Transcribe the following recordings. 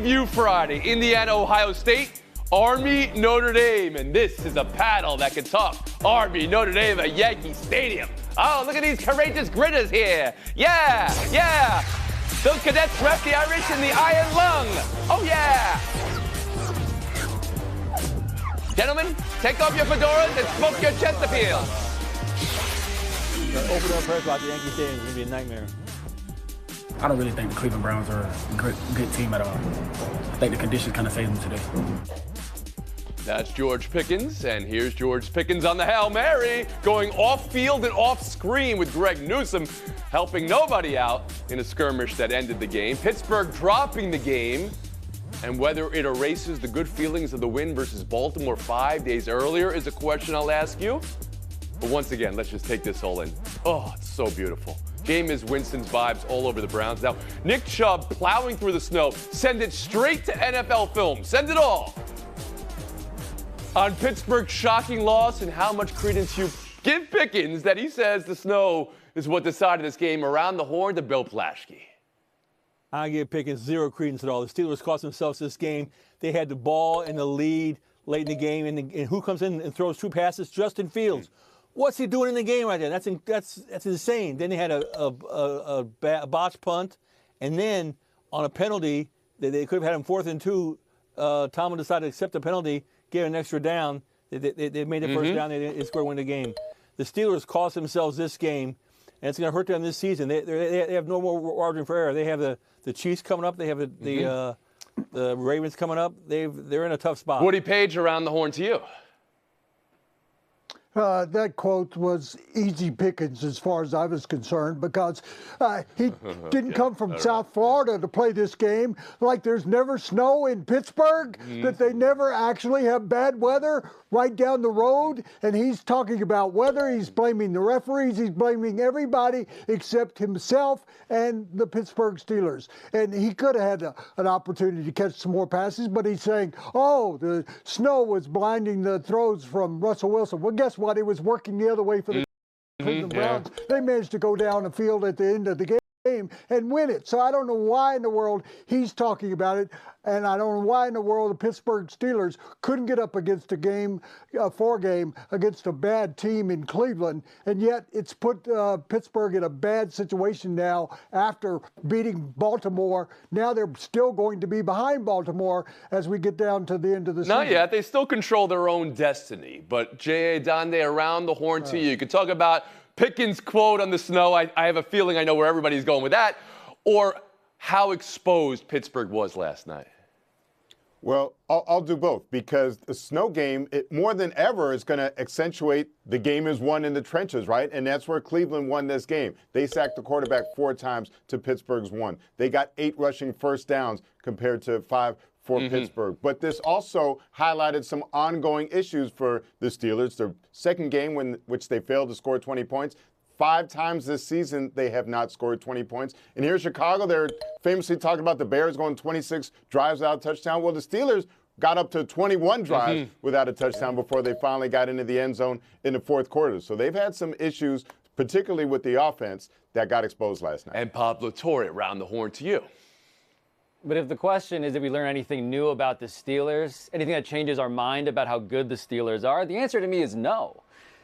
Preview Friday, Indiana, Ohio State, Army, Notre Dame. And this is a paddle that can talk. Army, Notre Dame at Yankee Stadium. Oh, look at these courageous gritters here. Yeah, yeah. Those cadets rep the Irish in the iron lung. Oh, yeah. Gentlemen, take off your fedoras and smoke your Chesterfields. The open-up press about the Yankee Stadium is going to be a nightmare. I don't really think the Cleveland Browns are a good team at all. I think the conditions kind of saved them today. That's George Pickens, and here's George Pickens on the Hail Mary, going off-field and off-screen with Greg Newsome, helping nobody out in a skirmish that ended the game. Pittsburgh dropping the game, and whether it erases the good feelings of the win versus Baltimore 5 days earlier is a question I'll ask you. But once again, let's just take this all in. Oh, it's so beautiful. Jameis Winston's vibes all over the Browns. Now, Nick Chubb plowing through the snow. Send it straight to NFL Film. Send it all. On Pittsburgh's shocking loss and how much credence you give Pickens that he says the snow is what decided this game. Around the horn to Bill Plaschke. I give Pickens zero credence at all. The Steelers cost themselves this game. They had the ball and the lead late in the game, and who comes in and throws two passes? Justin Fields. What's he doing in the game right there? That's insane. Then they had a botched punt, and then on a penalty, they could have had him 4th and 2. Tomlin decided to accept the penalty, gave an extra down. They made the first down. They scored, win the game. The Steelers cost themselves this game, and it's going to hurt them this season. They have no more margin for error. They have the Chiefs coming up. They have the Ravens coming up. They're in a tough spot. Woody Page, around the horn to you. That quote was easy pickings as far as I was concerned, because he didn't come from South Florida to play this game. Like there's never snow in Pittsburgh, that they never actually have bad weather right down the road. And he's talking about weather. He's blaming the referees. He's blaming everybody except himself and the Pittsburgh Steelers. And he could have had an opportunity to catch some more passes, but he's saying, oh, the snow was blinding the throws from Russell Wilson. Well, guess what? It was working the other way for the Cleveland Browns. They managed to go down the field at the end of the game and win it. So I don't know why in the world he's talking about it, and I don't know why in the world the Pittsburgh Steelers couldn't get up against a 4-game against a bad team in Cleveland, and yet it's put Pittsburgh in a bad situation now after beating Baltimore. Now they're still going to be behind Baltimore as we get down to the end of the season. Not yet. They still control their own destiny. But J.A. Donde, around the horn to you. You could talk about Pickens' quote on the snow. I have a feeling I know where everybody's going with that. Or how exposed Pittsburgh was last night. Well, I'll do both, because the snow game, more than ever, is going to accentuate the game is won in the trenches, right? And that's where Cleveland won this game. They sacked the quarterback 4 times to Pittsburgh's 1. They got 8 rushing first downs compared to 5 for Pittsburgh. But this also highlighted some ongoing issues for the Steelers. Their second game which they failed to score 20 points. 5 times this season, they have not scored 20 points. And here in Chicago, they're famously talking about the Bears going 26 drives without a touchdown. Well, the Steelers got up to 21 drives without a touchdown before they finally got into the end zone in the fourth quarter. So they've had some issues, particularly with the offense, that got exposed last night. And Pablo Torre, round the horn to you. But if the question is, did we learn anything new about the Steelers, anything that changes our mind about how good the Steelers are, the answer to me is no.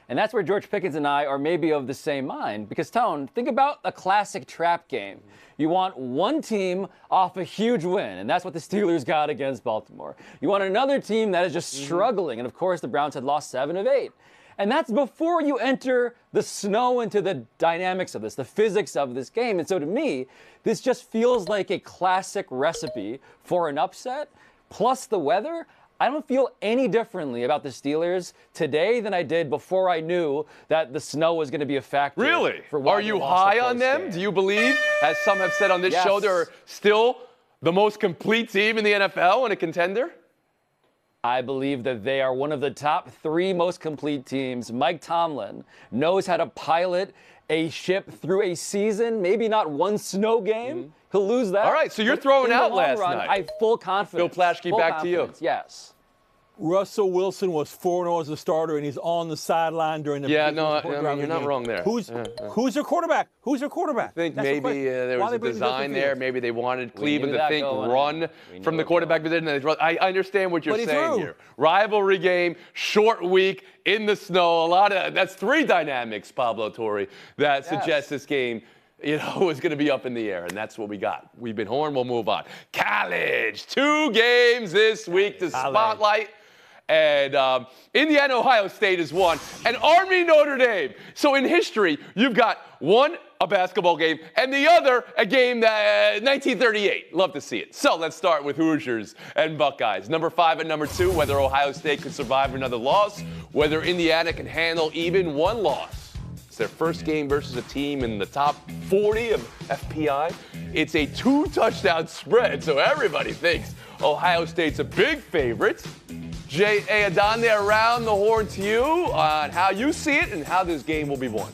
And that's where George Pickens and I are maybe of the same mind. Because, Tone, think about a classic trap game. You want one team off a huge win, and that's what the Steelers got against Baltimore. You want another team that is just struggling, and of course the Browns had lost 7 of 8. And that's before you enter the snow into the dynamics of this, the physics of this game. And so to me, this just feels like a classic recipe for an upset, plus the weather. I don't feel any differently about the Steelers today than I did before I knew that the snow was going to be a factor. Really? For why Are you high on them? game. Do you believe, as some have said on this show, they're still the most complete team in the NFL and a contender? I believe that they are one of the top 3 most complete teams. Mike Tomlin knows how to pilot a ship through a season, maybe not one snow game. He'll lose that. All right, so you're throwing out last run, night. I have full confidence. Bill Plaschke, back to you. Yes. Russell Wilson was 4-0 as a starter, and he's on the sideline during the. Yeah, no, I mean, drive you're of the not game. wrong there. Who's their quarterback? Who's their quarterback? I think That's the maybe question. there Why was they a bring design Justin there. Fields? Maybe they wanted Cleveland knew to that think going run in. We from knew the it quarterback position. I understand what you're But he saying threw. here. Rivalry game, short week, in the snow. That's three dynamics, Pablo Torre, that suggest this game is going to be up in the air, and that's what we got. We've been horned. We'll move on. College, 2 games this week to spotlight. And Indiana, Ohio State is one, and Army, Notre Dame. So in history, you've got one, a basketball game, and the other, a game that 1938. Love to see it. So let's start with Hoosiers and Buckeyes. Number 5 and number 2, whether Ohio State could survive another loss, whether Indiana can handle even one loss. It's their first game versus a team in the top 40 of FPI. It's a 2-touchdown spread, so everybody thinks Ohio State's a big favorite. J.A. Adonde, around the horn to you on how you see it and how this game will be won.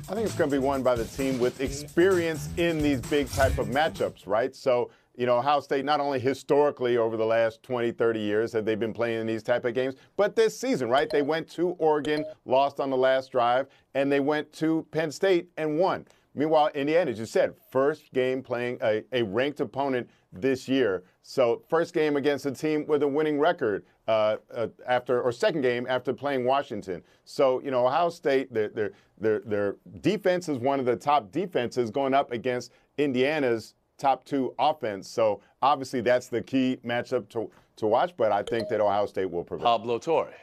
I think it's going to be won by the team with experience in these big type of matchups, right? So, Ohio State, not only historically over the last 20, 30 years have they been playing in these type of games, but this season, right? They went to Oregon, lost on the last drive, and they went to Penn State and won. Meanwhile, Indiana, as you said, first game playing a ranked opponent this year. So first game against a team with a winning record second game after playing Washington. So, Ohio State, their defense is one of the top defenses going up against Indiana's top 2 offense. So obviously that's the key matchup to watch, but I think that Ohio State will prevail. Pablo Torre.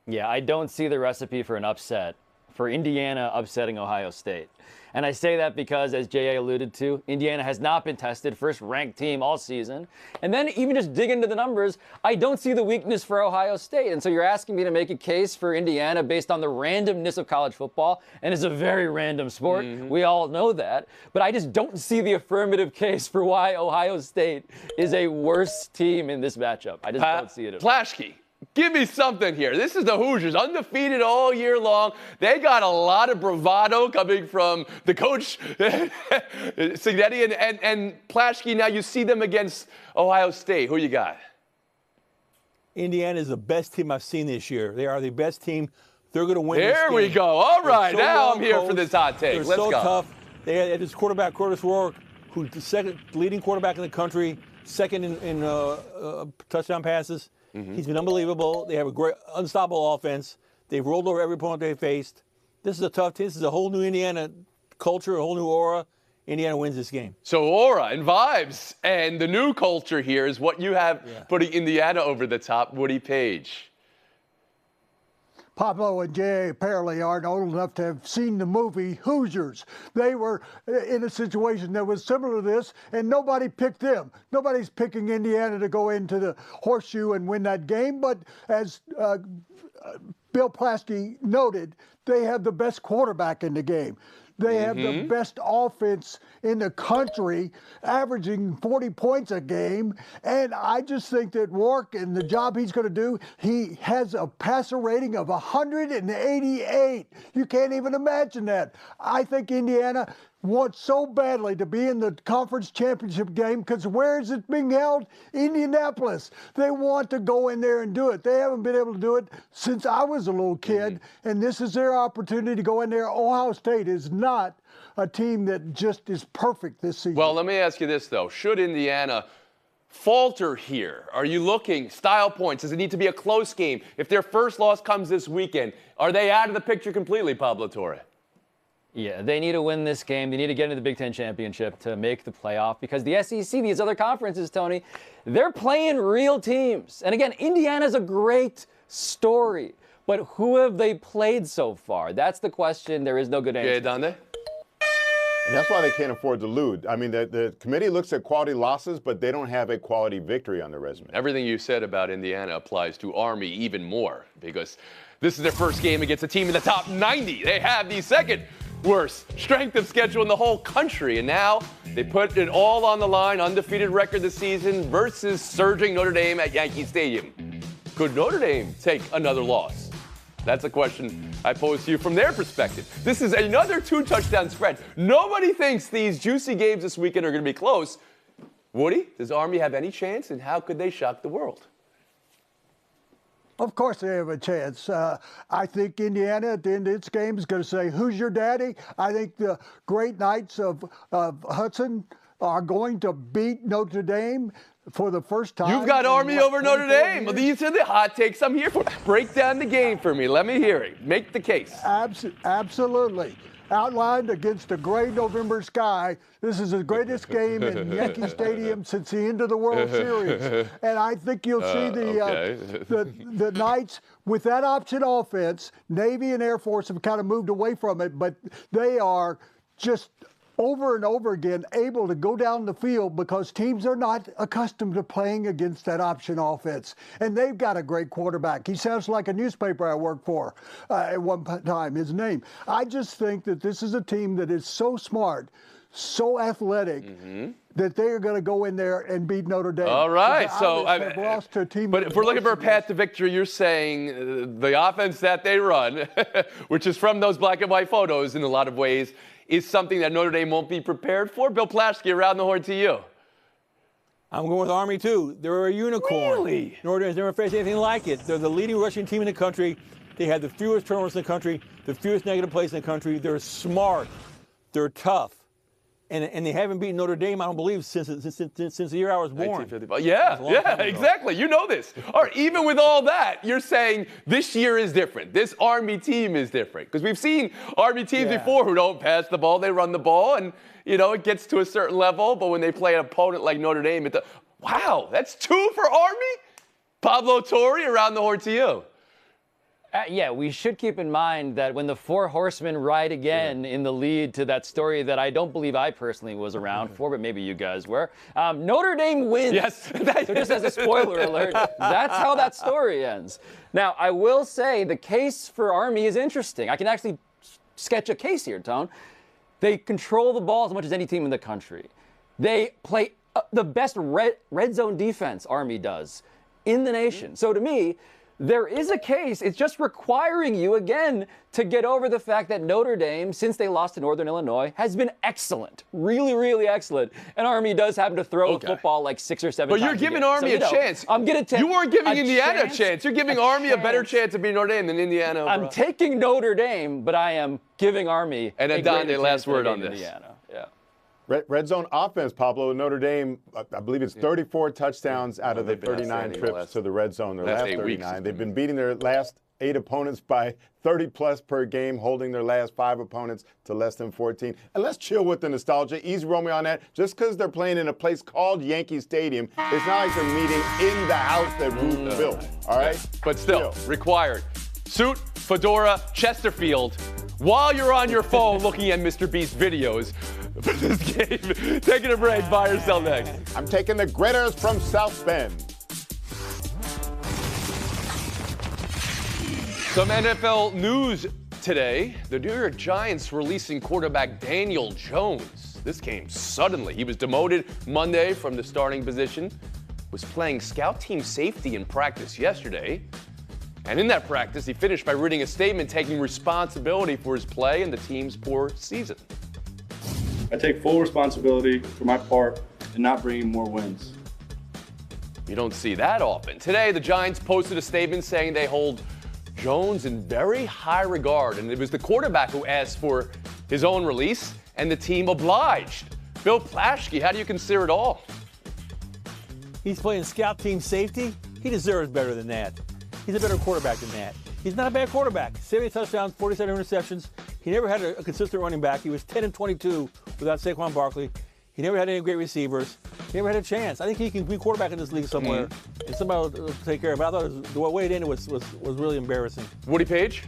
Yeah, I don't see the recipe for an upset, for Indiana upsetting Ohio State. And I say that because, as J.A. alluded to, Indiana has not been tested, first-ranked team all season. And then even just dig into the numbers, I don't see the weakness for Ohio State. And so you're asking me to make a case for Indiana based on the randomness of college football, and it's a very random sport. We all know that. But I just don't see the affirmative case for why Ohio State is a worse team in this matchup. I just don't see it at all. Plaschke. Give me something here. This is the Hoosiers, undefeated all year long. They got a lot of bravado coming from the coach, Cignetti and Plaschke. Now you see them against Ohio State. Who you got? Indiana is the best team I've seen this year. They are the best team. They're going to win this There game. we go. All right, They're so now well I'm here for coached. this hot take. They're Let's so go. tough. They had this quarterback, Curtis Rourke, who's the second leading quarterback in the country, second in touchdown passes. He's been unbelievable. They have a great, unstoppable offense. They've rolled over every opponent they faced. This is a tough team. This is a whole new Indiana culture, a whole new aura. Indiana wins this game. So aura and vibes and the new culture here is what you have putting Indiana over the top. Woody Page. Pablo and Jay apparently aren't old enough to have seen the movie Hoosiers. They were in a situation that was similar to this, and nobody picked them. Nobody's picking Indiana to go into the horseshoe and win that game, but as Bill Plaschke noted, they have the best quarterback in the game. They have the best offense in the country, averaging 40 points a game. And I just think that Rourke and the job he's going to do, he has a passer rating of 188. You can't even imagine that. I think Indiana wants so badly to be in the conference championship game because where is it being held? Indianapolis. They want to go in there and do it. They haven't been able to do it since I was a little kid, and this is their opportunity to go in there. Ohio State is not a team that just is perfect this season. Well, let me ask you this, though. Should Indiana falter here? Are you looking style points? Does it need to be a close game? If their first loss comes this weekend, are they out of the picture completely, Pablo Torre? Yeah, they need to win this game. They need to get into the Big Ten championship to make the playoff because the SEC, these other conferences, Tony, they're playing real teams. And again, Indiana's a great story, but who have they played so far? That's the question. There is no good answer. Yeah, Donde? And that's why they can't afford to lose. I mean, the committee looks at quality losses, but they don't have a quality victory on their resume. Everything you said about Indiana applies to Army even more because this is their first game against a team in the top 90. They have the second worst strength of schedule in the whole country, and now they put it all on the line, undefeated record this season versus surging Notre Dame at Yankee Stadium. Could Notre Dame take another loss? That's a question I pose to you from their perspective. This is another 2-touchdown spread. Nobody thinks these juicy games this weekend are going to be close. Woody, does Army have any chance, and how could they shock the world? Of course they have a chance. I think Indiana at the end of its game is going to say, who's your daddy? I think the great Knights of Hudson are going to beat Notre Dame for the first time. You've got Army over Notre Dame. years. These are the hot takes I'm here for. Break down the game for me. Let me hear it. Make the case. Absolutely. Outlined against a gray November sky. This is the greatest game in Yankee Stadium since the end of the World Series. And I think you'll see the Knights with that option offense. Navy and Air Force have kind of moved away from it, but they are just over and over again able to go down the field because teams are not accustomed to playing against that option offense. And they've got a great quarterback. He sounds like a newspaper I worked for at one time, his name. I just think that this is a team that is so smart, so athletic, that they are going to go in there and beat Notre Dame. All right, so they've lost to a team. But if we're looking for a path to victory, you're saying the offense that they run, which is from those black and white photos in a lot of ways, is something that Notre Dame won't be prepared for. Bill Plaschke, around the horn to you. I'm going with Army, too. They're a unicorn. Really? Notre Dame's never faced anything like it. They're the leading rushing team in the country. They have the fewest turnovers in the country, the fewest negative plays in the country. They're smart. They're tough. And they haven't beaten Notre Dame, I don't believe, since the year I was born. 1955. Yeah, exactly. You know this. All right, even with all that, you're saying this year is different. This Army team is different. Because we've seen Army teams before who don't pass the ball, they run the ball, and, you know, it gets to a certain level. But when they play an opponent like Notre Dame, wow, that's 2 for Army? Pablo Torre, around the horn to you. Yeah, we should keep in mind that when the Four Horsemen ride again in the lead to that story that I don't believe I personally was around for, but maybe you guys were, Notre Dame wins. Yes. So just as a spoiler alert, that's how that story ends. Now, I will say the case for Army is interesting. I can actually sketch a case here, Tone. They control the ball as much as any team in the country. They play the best red zone defense, Army does, in the nation. So to me, there is a case. It's just requiring you, again, to get over the fact that Notre Dame, since they lost to Northern Illinois, has been excellent. Really, really excellent. And Army does happen to throw the football like 6 or 7 times. But you're giving Army a chance. I'm going to take You weren't giving Indiana a chance. You're giving Army a better chance of beating Notre Dame than Indiana. I'm taking Notre Dame, but I am giving Army and a Adonde, greater last chance word than on this. Indiana. Yeah. Red zone offense, Pablo. Notre Dame, I believe it's 34 touchdowns out of the 39 trips to the red zone. Their last 39. They've been beating their last 8 opponents by 30-plus per game, holding their last 5 opponents to less than 14. And let's chill with the nostalgia. Easy roll me on that. Just because they're playing in a place called Yankee Stadium, it's not like they're meeting in the house that Ruth built. All right? But still, required. Suit, fedora, Chesterfield, while you're on your phone looking at Mr. Beast videos for this game. Taking a break. Buy or sell next. I'm taking the Gritters from South Bend. Some NFL news today. The New York Giants releasing quarterback Daniel Jones. This came suddenly. He was demoted Monday from the starting position, was playing scout team safety in practice yesterday. And in that practice, he finished by reading a statement taking responsibility for his play and the team's poor season. I take full responsibility for my part in not bringing more wins. You don't see that often. Today, the Giants posted a statement saying they hold Jones in very high regard, and it was the quarterback who asked for his own release, and the team obliged. Bill Plaschke, how do you consider it all? He's playing scout team safety. He deserves better than that. He's a better quarterback than that. He's not a bad quarterback. 70 touchdowns, 47 interceptions. He never had a consistent running back. He was 10-22 without Saquon Barkley. He never had any great receivers. He never had a chance. I think he can be quarterback in this league somewhere, and somebody will take care of it. But I thought the way it ended was really embarrassing. Woody Page?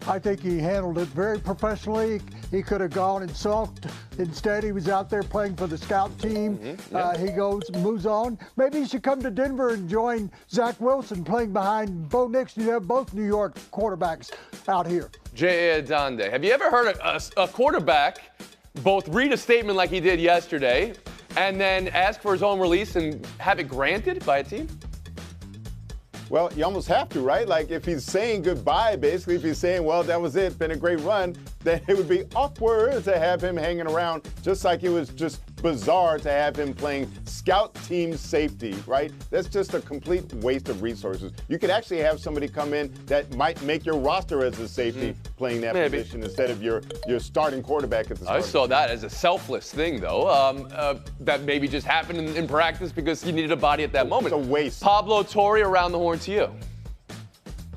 I think he handled it very professionally. He could have gone and sulked. Instead, he was out there playing for the scout team. He moves on. Maybe he should come to Denver and join Zach Wilson playing behind Bo Nix. You have both New York quarterbacks out here. J.A. Adonde, have you ever heard a quarterback both read a statement like he did yesterday and then ask for his own release and have it granted by a team? Well, you almost have to, right? Like if he's saying goodbye, basically, if he's saying, well, that was it, been a great run, then it would be awkward to have him hanging around, just like it was just bizarre to have him playing scout team safety, right? That's just a complete waste of resources. You could actually have somebody come in that might make your roster as a safety playing that position instead of your starting quarterback at the start. I saw that as a selfless thing, though, that maybe just happened in practice because you needed a body at that moment. It's a waste. Pablo Torre, around the horn to you.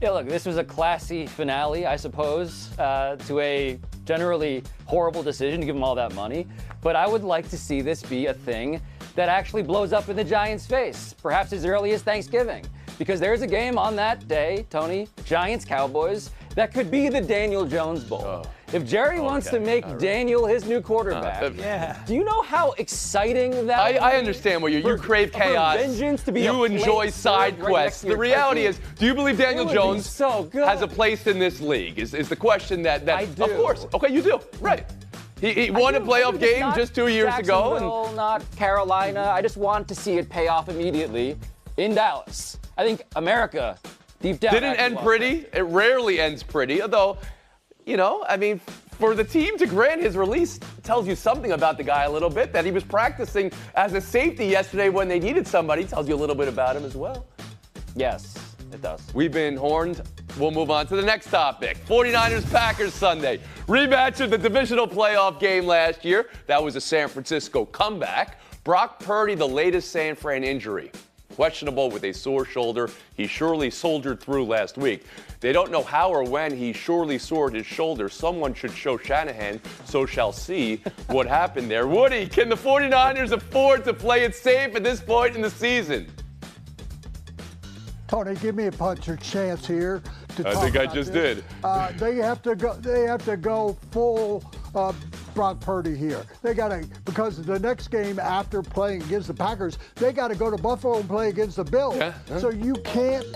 Yeah, look, this was a classy finale, I suppose, to a generally horrible decision to give them all that money. But I would like to see this be a thing that actually blows up in the Giants' face, perhaps as early as Thanksgiving. Because there's a game on that day, Tony, Giants-Cowboys, that could be the Daniel Jones Bowl. If Jerry wants to make Daniel his new quarterback, do you know how exciting that would be? I understand what you crave chaos. Vengeance to be you enjoy side quests. The reality is, do you believe Daniel Jones has a place in this league? Is the question that I do. Of course. Okay, you do. Right. He won a playoff game just 2 years ago. And not Carolina. I just want to see it pay off immediately in Dallas. I think America, deep down. Didn't end pretty. It rarely ends pretty. Although, you know, I mean, for the team to grant his release tells you something about the guy a little bit. That he was practicing as a safety yesterday when they needed somebody tells you a little bit about him as well. Yes, it does. We've been horned. We'll move on to the next topic. 49ers-Packers Sunday. Rematch of the divisional playoff game last year. That was a San Francisco comeback. Brock Purdy, the latest San Fran injury. Questionable with a sore shoulder. He surely soldiered through last week. They don't know how or when he surely sored his shoulder. Someone should show Shanahan, so shall see what happened there. Woody, can the 49ers afford to play it safe at this point in the season? Tony, give me a puncher's chance here. I think I just did. They have to go. They have to go full Brock Purdy here. They got to, because the next game after playing against the Packers, they got to go to Buffalo and play against the Bills. So you can't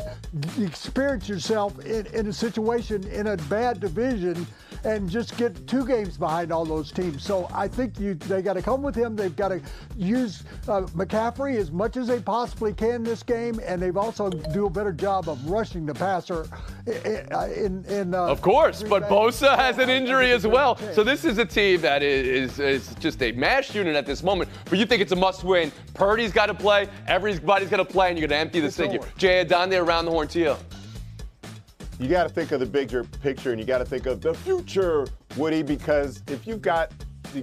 experience yourself in a situation in a bad division and just get 2 games behind all those teams. So I think they got to come with him. They've got to use McCaffrey as much as they possibly can this game, and they've also do a better job of rushing the passer. Of course, but Bosa has an injury as well. So this is a team that is just a mash unit at this moment. But you think it's a must-win. Purdy's got to play. Everybody's got to play, and you're going to empty the sink here. Jay Adonde, around the horn to you. You got to think of the bigger picture, and you got to think of the future, Woody, because if you've got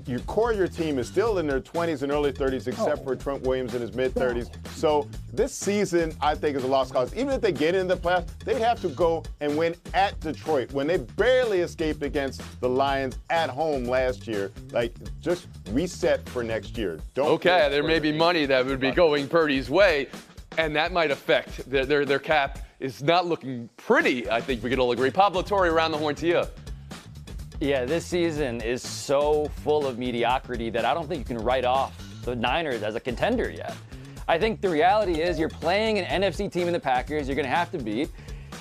your core of your team is still in their 20s and early 30s, except for Trent Williams in his mid-30s. So this season, I think, is a lost cause. Even if they get into the playoffs, they'd have to go and win at Detroit when they barely escaped against the Lions at home last year. Like, just reset for next year. Okay, there may be money that would be going Purdy's way, and that might affect their cap. Is not looking pretty, I think we could all agree. Pablo Torre, around the horn to you. Yeah, this season is so full of mediocrity that I don't think you can write off the Niners as a contender yet. I think the reality is you're playing an NFC team in the Packers you're going to have to beat.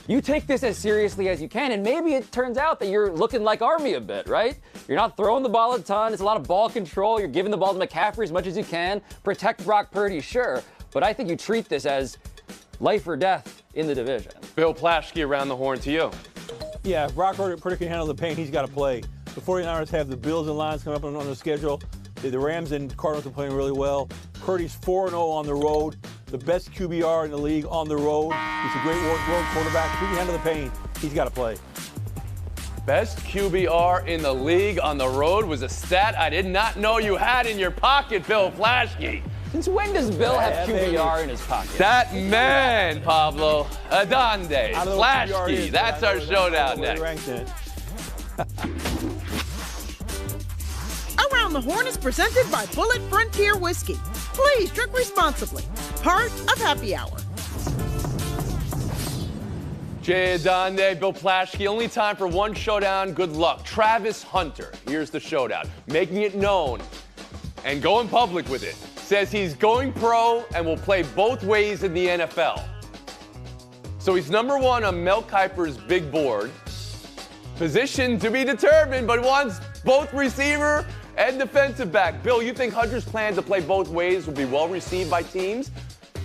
You take this as seriously as you can, and maybe it turns out that you're looking like Army a bit, right? You're not throwing the ball a ton. It's a lot of ball control. You're giving the ball to McCaffrey as much as you can. Protect Brock Purdy, sure. But I think you treat this as life or death in the division. Bill Plaschke, around the horn to you. Yeah, if Brock Purdy can handle the pain, he's got to play. The 49ers have the Bills and Lions coming up on their schedule. The Rams and Cardinals are playing really well. Purdy's 4-0 on the road, the best QBR in the league on the road. He's a great road quarterback. If he can handle the pain, he's got to play. Best QBR in the league on the road was a stat I did not know you had in your pocket, Bill Plaschke. Since when does Bill have QBR in his pocket? That man, Pablo. Adonde, Plaschke. That's our showdown next. Around the Horn is presented by Bullet Frontier Whiskey. Please drink responsibly. Part of Happy Hour. Jay Adonde, Bill Plaschke. Only time for one showdown. Good luck. Travis Hunter. Here's the showdown. Making it known and going public with it. Says he's going pro and will play both ways in the NFL. So he's number 1 on Mel Kiper's big board. Position to be determined, but wants both receiver and defensive back. Bill, you think Hunter's plan to play both ways will be well received by teams?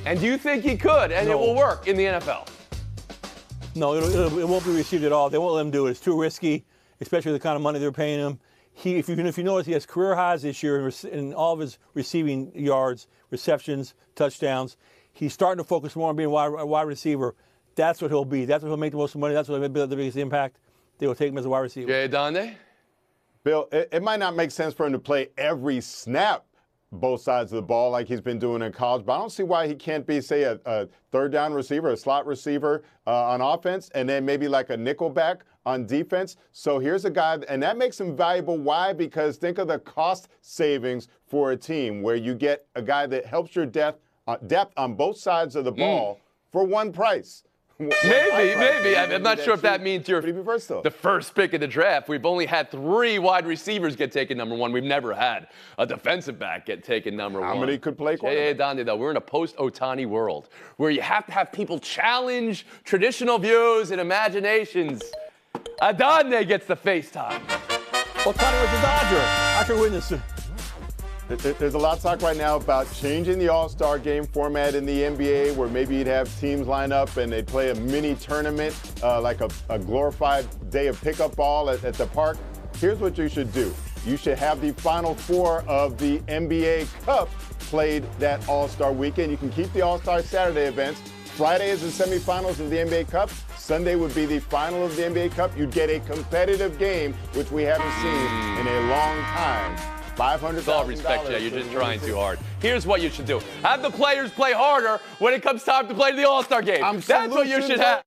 And do you think he could and it will work in the NFL? No, it won't be received at all. They won't let him do it. It's too risky. especially the kind of money they're paying him. If you notice, he has career highs this year in all of his receiving yards, receptions, touchdowns. He's starting to focus more on being a wide receiver. That's what he'll be. That's what he'll make the most money. That's what he'll make the biggest impact. They will take him as a wide receiver. Jay Adande? Bill, it might not make sense for him to play every snap both sides of the ball like he's been doing in college, but I don't see why he can't be, say, a third down receiver, a slot receiver on offense, and then maybe like a nickel back on defense. So here's a guy, and that makes him valuable. Why? Because think of the cost savings for a team where you get a guy that helps your depth on both sides of the ball for one price. Maybe. I'm not sure if that means you're the first pick of the draft. We've only had 3 wide receivers get taken number 1. We've never had a defensive back get taken number 1. How many could play quarterback? Jay Adande, though, we're in a post-Otani world where you have to have people challenge traditional views and imaginations. Adande gets the FaceTime. Otani was the Dodger. I can win this. There's a lot of talk right now about changing the All-Star game format in the NBA, where maybe you'd have teams line up and they'd play a mini tournament, like a glorified day of pickup ball at the park. Here's what you should do. You should have the Final Four of the NBA Cup played that All-Star weekend. You can keep the All-Star Saturday events. Friday is the semifinals of the NBA Cup. Sunday would be the final of the NBA Cup. You'd get a competitive game, which we haven't seen in a long time. $500,000. With all respect, Jay, you're just trying too hard. Here's what you should do. Have the players play harder when it comes time to play the All-Star game. That's what you should have.